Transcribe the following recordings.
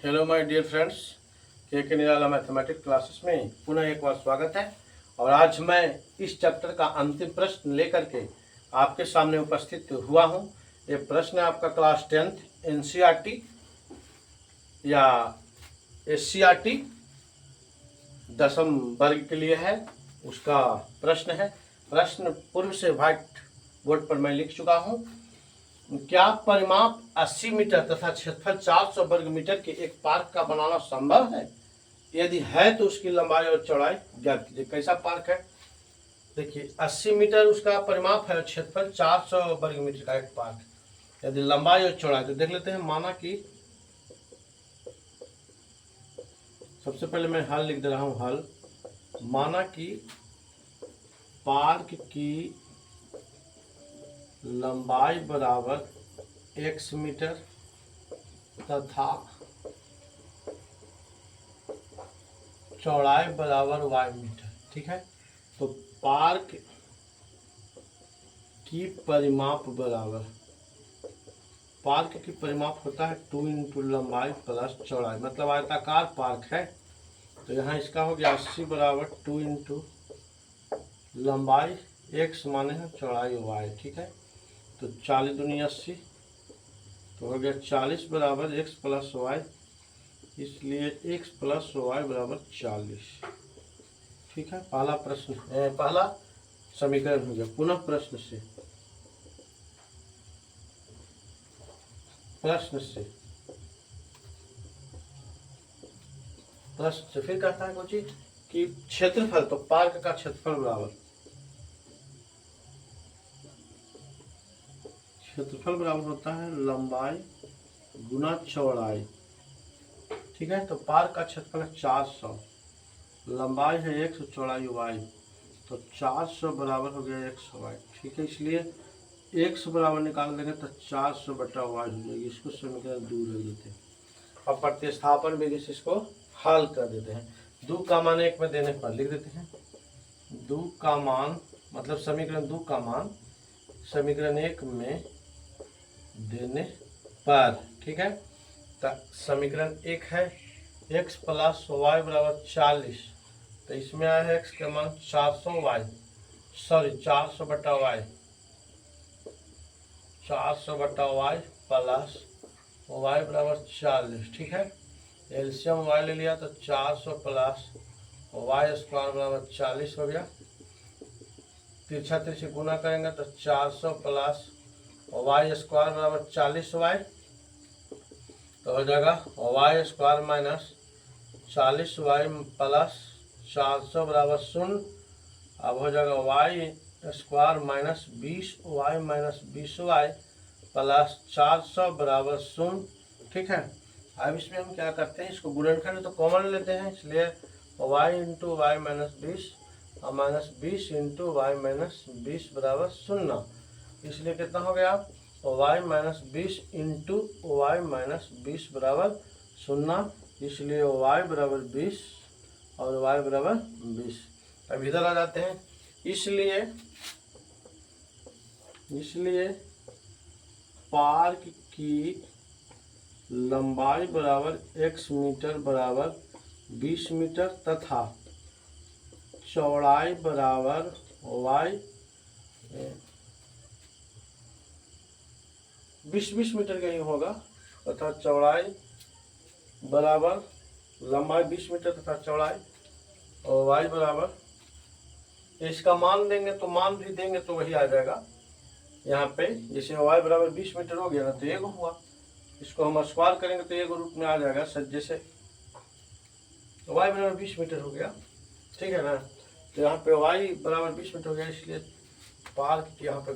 Hello my dear friends, के निराला mathematics classes में पुनः एक बार स्वागत है। और आज मैं इस चैप्टर का अंतिम प्रश्न लेकर के आपके सामने उपस्थित हुआ हूं। ये प्रश्न आपका क्लास 10th एनसीईआरटी या एससीईआरटी दसम वर्ग के लिए है, उसका प्रश्न है। प्रश्न पूर्व से व्हाइट बोर्ड पर मैं लिख चुका हूं। क्या परिमाप 80 मीटर तथा क्षेत्रफल 400 वर्ग मीटर के एक पार्क का बनाना संभव है? यदि है तो उसकी लंबाई और चौड़ाई ज्ञात कीजिए। कैसा पार्क है? देखिए 80 मीटर उसका परिमाप है और क्षेत्रफल 400 वर्ग मीटर का एक पार्क। यदि लंबाई और चौड़ाई तो देख लेते हैं। माना कि सबसे पहले मैं हल लिख दे रहा हूं। हल माना कि पार्क की लंबाई बराबर x मीटर तथा चौड़ाई बराबर y मीटर। ठीक है, तो पार्क की परिमाप बराबर, पार्क की परिमाप होता है 2 इंटू लंबाई प्लस चौड़ाई, मतलब आयताकार पार्क है। तो यहाँ इसका हो गया 80 बराबर 2 इंटू लंबाई x माने है चौड़ाई y। ठीक है, तो 40 दूनी 80, तो हो गया 40 बराबर x प्लस वाई, इसलिए x प्लस वाई बराबर 40। ठीक है, पहला प्रश्न पहला समीकरण हो गया। पुनः प्रश्न से फिर कहता है कुछ कि क्षेत्रफल, तो पार्क का क्षेत्रफल बराबर, क्षेत्रफल बराबर होता है लंबाई गुना चौड़ाई। ठीक है, तो पार्क का क्षेत्रफल है 400, लंबाई है x, चौड़ाई y, तो 400 बराबर हो गया x/y। ठीक है, इसलिए x बराबर निकाल देंगे तो 400 बटा y हो जाएगी। इसको समीकरण 2 रख देते हैं। अब प्रतिस्थापन विधि से इसको हल कर देते हैं। 2 का मान 1 में देने पर लिख देते हैं। 2 का मान मतलब समीकरण 2 का मान समीकरण 1 में देने पर। ठीक है, तो समीकरण 1 है x प्लस वाई बराबर 40, तो इसमें आया है x का मान 400 बटा वाई, 400 बटा वाई प्लस वाई बराबर 40। ठीक है, एलसीएम वाई ले लिया तो 400 प्लस वाई स्क्वायर बराबर 40 हो गया। तिरछा तिरछी गुना करेंगे तो 400 प्लस वाई स्क्वायर बराबर 40 वाई, तो हो जाएगा Y square minus 40 Y plus 400 बराबर 0। अब हो जाएगा Y square minus 20 Y minus 20 Y plus 400 बराबर 0। ठीक है, अब इसमें हम क्या करते हैं, इसको गुणनखंड तो कॉमन लेते हैं, इसलिए वाई इंटू वाई माइनस 20 और माइनस 20 इंटू वाई माइनस 20 बराबर 0। इसलिए कितना हो गया, Y minus 20 into Y minus 20 बराबर 0। इसलिए वाई बराबर 20 और वाई बराबर 20। अब इधर आ जाते हैं। इसलिए पार्क की लंबाई बराबर x मीटर बराबर 20 मीटर तथा चौड़ाई बराबर y 20 मीटर का ही होगा, तथा चौड़ाई बराबर, लंबाई 20 मीटर तथा चौड़ाई और y बराबर, इसका मान देंगे तो मान भी देंगे तो वही आ जाएगा। यहाँ पे जैसे y बराबर 20 मीटर हो गया ना, तो एक हुआ, इसको हम स्क्वायर करेंगे तो एक रूप में आ जाएगा। जैसे y बराबर 20 मीटर हो गया, ठीक है ना, तो यहाँ पे y बराबर 20 मीटर हो गया। इसलिए पार्क की यहाँ पे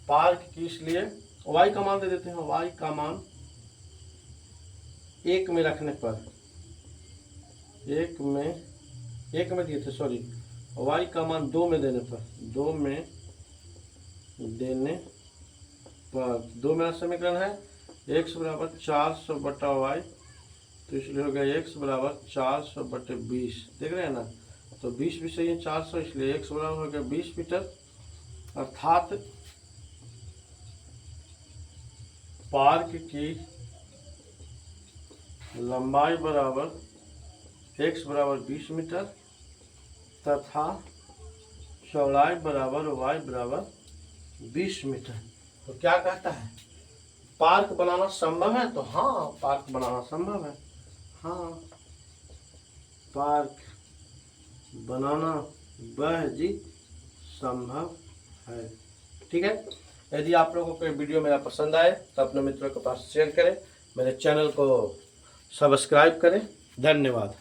पार्क की, इसलिए y का मान दे देते हैं। y का मान 1 में रखने पर, 1 में दिए थे, y का मान 2 में देने पर, 2 में समीकरण है x बराबर 400 बटा y, तो इसलिए हो गया x बराबर 400 बटे 20। देख रहे हैं ना, तो 20 भी सही है 400, इसलिए x बराबर हो गया 20 मीटर। अर्थात पार्क की लंबाई बराबर x बराबर 20 मीटर तथा चौड़ाई बराबर y बराबर 20 मीटर। तो क्या कहता है, पार्क बनाना संभव है? तो हाँ, पार्क बनाना संभव है। हाँ, पार्क बनाना बेहद संभव है। ठीक है, यदि आप लोगों को वीडियो मेरा पसंद आए तो अपने मित्रों के पास शेयर करें, मेरे चैनल को सब्सक्राइब करें। धन्यवाद।